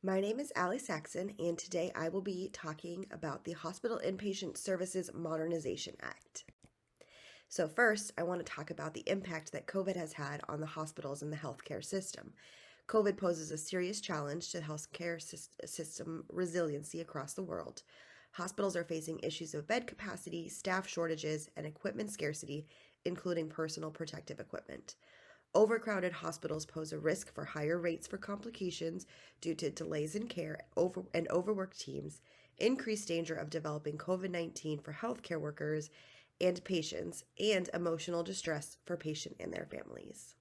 My name is Allie Saxon, and today I will be talking about the Hospital Inpatient Services Modernization Act. So, first, I want to talk about the impact that COVID has had on the hospitals and the healthcare system. COVID poses a serious challenge to healthcare system resiliency across the world. Hospitals are facing issues of bed capacity, staff shortages, and equipment scarcity, including personal protective equipment. Overcrowded hospitals pose a risk for higher rates for complications due to delays in care and overworked teams, increased danger of developing COVID-19 for healthcare workers and patients, and emotional distress for patients and their families.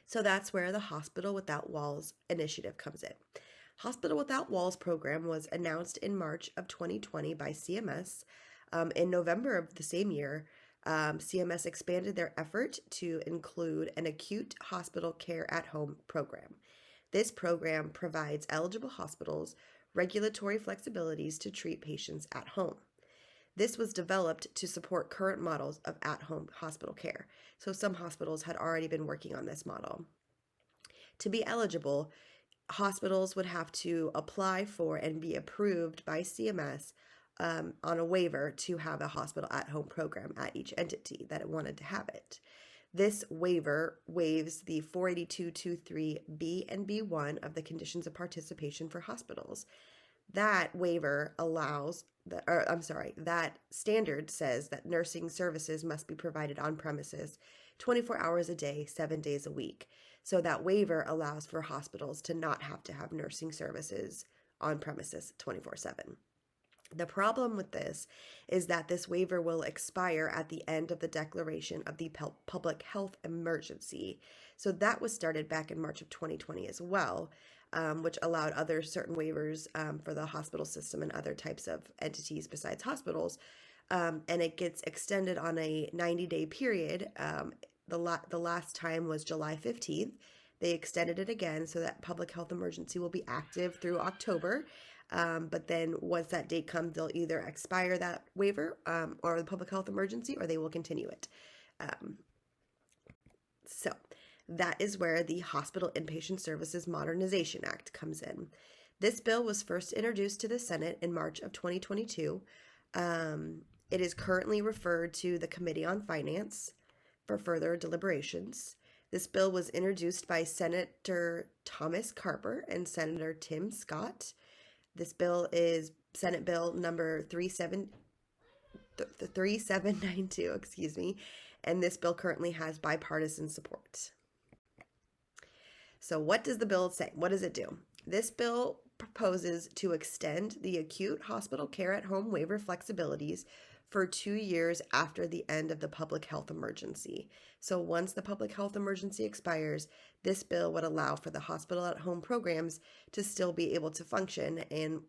So that's where the Hospital Without Walls initiative comes in. Hospital Without Walls program was announced in March of 2020 by CMS. In November of the same year, CMS expanded their effort to include an acute hospital care at home program. This program provides eligible hospitals regulatory flexibilities to treat patients at home. This was developed to support current models of at-home hospital care. So some hospitals had already been working on this model. To be eligible, hospitals would have to apply for and be approved by CMS on a waiver to have a hospital at-home program at each entity that it wanted to have it. This waiver waives the 48223B and B1 of the conditions of participation for hospitals. That waiver that standard says that nursing services must be provided on premises 24 hours a day, 7 days a week. So that waiver allows for hospitals to not have to have nursing services on premises 24/7. The problem with this is that this waiver will expire at the end of the declaration of the public health emergency. So that was started back in March of 2020 as well, which allowed other certain waivers for the hospital system and other types of entities besides hospitals. And it gets extended on a 90-day period. The last time was July 15th. They extended it again so that public health emergency will be active through October. But then once that date comes, they'll either expire that waiver or the public health emergency, or they will continue it. So that is where the Hospital Inpatient Services Modernization Act comes in. This bill was first introduced to the Senate in March of 2022. It is currently referred to the Committee on Finance for further deliberations. This bill was introduced by Senator Thomas Carper and Senator Tim Scott. This bill is Senate Bill number 3792, and this bill currently has bipartisan support. So what does the bill say? What does it do? This bill proposes to extend the acute hospital care at home waiver flexibilities for 2 years after the end of the public health emergency. So once the public health emergency expires, this bill would allow for the hospital at home programs to still be able to function and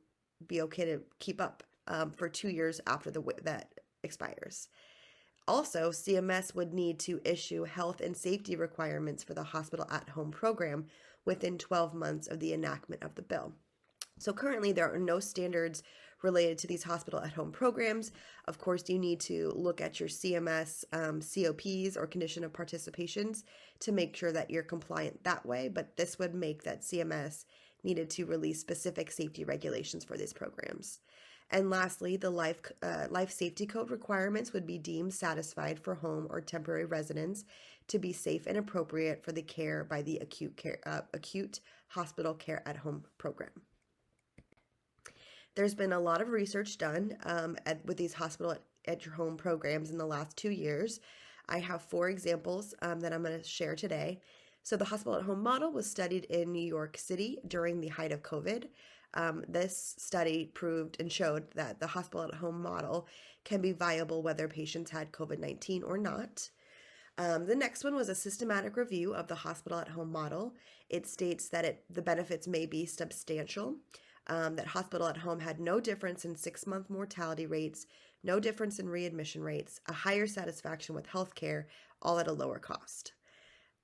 be okay to keep up for 2 years after that expires. Also, CMS would need to issue health and safety requirements for the hospital at home program within 12 months of the enactment of the bill. So currently there are no standards related to these hospital at home programs. Of course, you need to look at your CMS COPs or condition of participations to make sure that you're compliant that way, but this would make that CMS needed to release specific safety regulations for these programs. And lastly, the life safety code requirements would be deemed satisfied for home or temporary residents to be safe and appropriate for the care by the acute hospital care at home program. There's been a lot of research done with these hospital at your home programs in the last 2 years. I have 4 examples that I'm going to share today. So the hospital at home model was studied in New York City during the height of COVID. This study proved and showed that the hospital at home model can be viable whether patients had COVID-19 or not. The next one was a systematic review of the hospital at home model. It states that the benefits may be substantial, that hospital at home had no difference in 6-month mortality rates, no difference in readmission rates, a higher satisfaction with healthcare, all at a lower cost.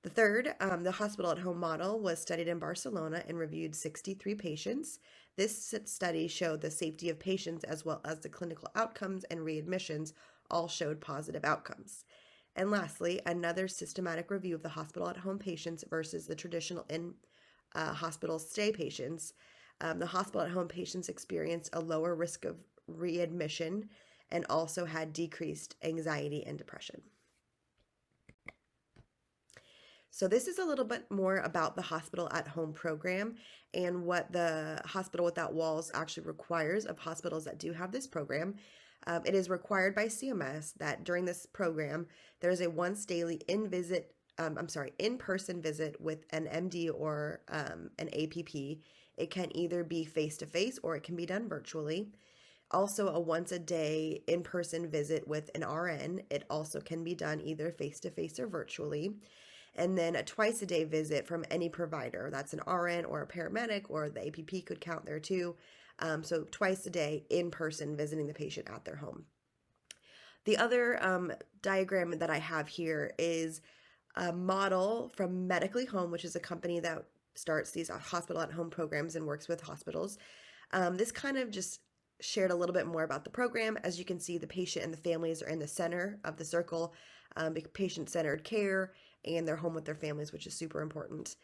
The third, the hospital at home model was studied in Barcelona and reviewed 63 patients. This study showed the safety of patients as well as the clinical outcomes and readmissions all showed positive outcomes. And lastly, another systematic review of the hospital at home patients versus the traditional hospital stay patients, the hospital at home patients experienced a lower risk of readmission and also had decreased anxiety and depression. So this is a little bit more about the hospital at home program and what the Hospital Without Walls actually requires of hospitals that do have this program. It is required by CMS that during this program, there is a once daily in-person visit with an MD or an APP. It can either be face-to-face or it can be done virtually. Also, a once a day in-person visit with an RN. It also can be done either face-to-face or virtually. And then a twice a day visit from any provider. That's an RN or a paramedic, or the APP could count there too. So twice a day in person visiting the patient at their home. The other diagram that I have here is a model from Medically Home, which is a company that starts these hospital at home programs and works with hospitals. This kind of just shared a little bit more about the program. As you can see, the patient and the families are in the center of the circle, patient-centered care, and they're home with their families, which is super important.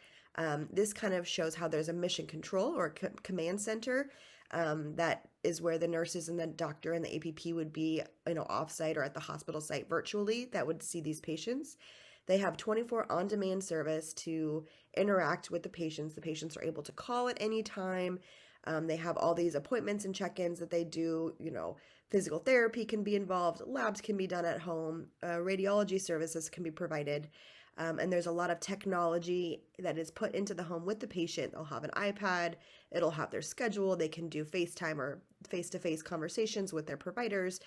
This kind of shows how there's a mission control or command center that is where the nurses and the doctor and the APP would be, offsite or at the hospital site virtually that would see these patients. They have 24 on-demand service to interact with the patients. The patients are able to call at any time. They have all these appointments and check-ins that they do. Physical therapy can be involved. Labs can be done at home. Radiology services can be provided. And there's a lot of technology that is put into the home with the patient. They'll have an iPad. It'll have their schedule. They can do FaceTime or face-to-face conversations with their providers.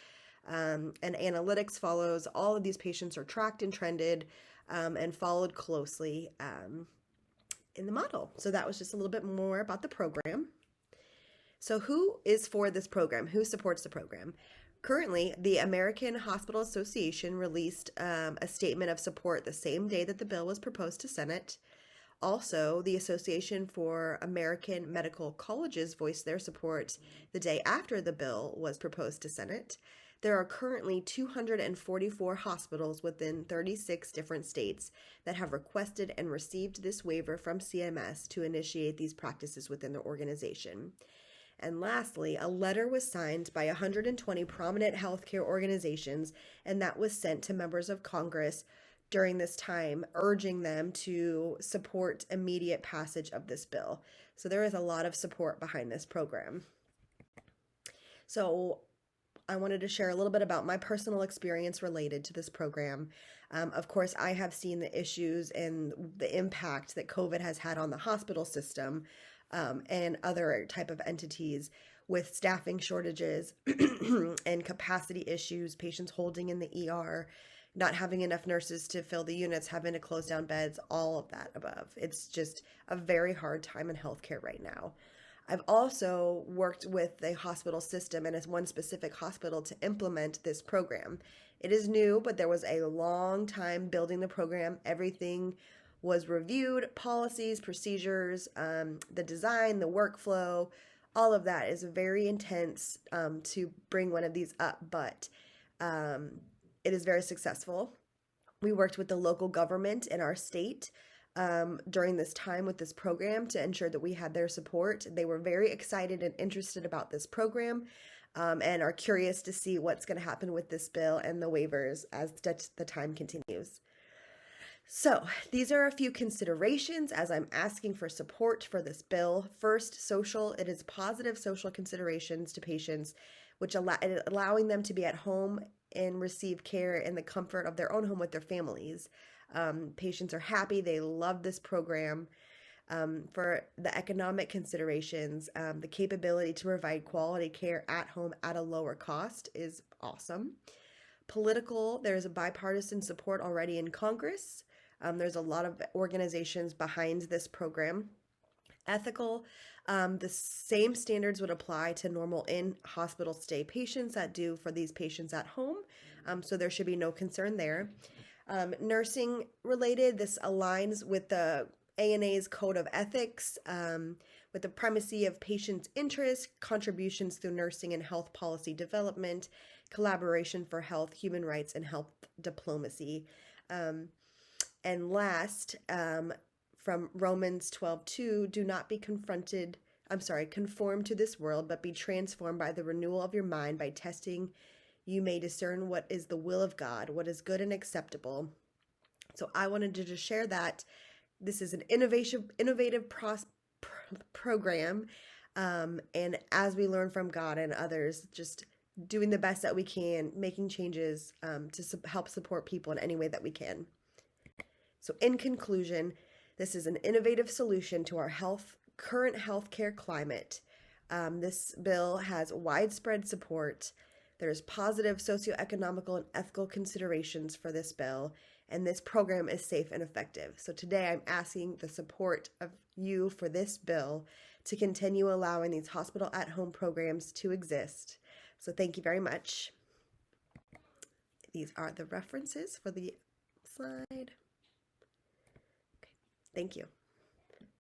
And analytics follows. All of these patients are tracked and trended and followed closely in the model. So that was just a little bit more about the program. So who is for this program? Who supports the program? Currently, the American Hospital Association released a statement of support the same day that the bill was proposed to Senate. Also, the Association for American Medical Colleges voiced their support the day after the bill was proposed to Senate. There are currently 244 hospitals within 36 different states that have requested and received this waiver from CMS to initiate these practices within their organization. And lastly, a letter was signed by 120 prominent healthcare organizations, and that was sent to members of Congress during this time, urging them to support immediate passage of this bill. So there is a lot of support behind this program. So I wanted to share a little bit about my personal experience related to this program. Of course, I have seen the issues and the impact that COVID has had on the hospital system. And other type of entities with staffing shortages and capacity issues, patients holding in the ER, not having enough nurses to fill the units, having to close down beds, all of that above. It's just a very hard time in healthcare right now. I've also worked with the hospital system and as one specific hospital to implement this program. It is new, but there was a long time building the program. Everything was reviewed, policies, procedures, the design, the workflow, all of that is very intense to bring one of these up, but it is very successful. We worked with the local government in our state during this time with this program to ensure that we had their support. They were very excited and interested about this program and are curious to see what's going to happen with this bill and the waivers as the time continues. So these are a few considerations as I'm asking for support for this bill. First, social. It is positive social considerations to patients, which allowing them to be at home and receive care in the comfort of their own home with their families. Patients are happy. They love this program. For the economic considerations, the capability to provide quality care at home at a lower cost is awesome. Political, there's a bipartisan support already in Congress. There's a lot of organizations behind this program. Ethical, the same standards would apply to normal in-hospital stay patients that do for these patients at home, so there should be no concern there. Nursing related, this aligns with the ANA's Code of Ethics, with the primacy of patients' interests, contributions through nursing and health policy development, collaboration for health, human rights, and health diplomacy. And last, from Romans 12:2, do not be conformed to this world, but be transformed by the renewal of your mind. By testing, you may discern what is the will of God, what is good and acceptable. So I wanted to just share that this is an innovative program. And as we learn from God and others, just doing the best that we can, making changes to help support people in any way that we can. So in conclusion, this is an innovative solution to our current healthcare climate. This bill has widespread support. There's positive socioeconomical and ethical considerations for this bill, and this program is safe and effective. So today I'm asking the support of you for this bill to continue allowing these hospital at-home programs to exist. So thank you very much. These are the references for the slide. Okay. Thank you.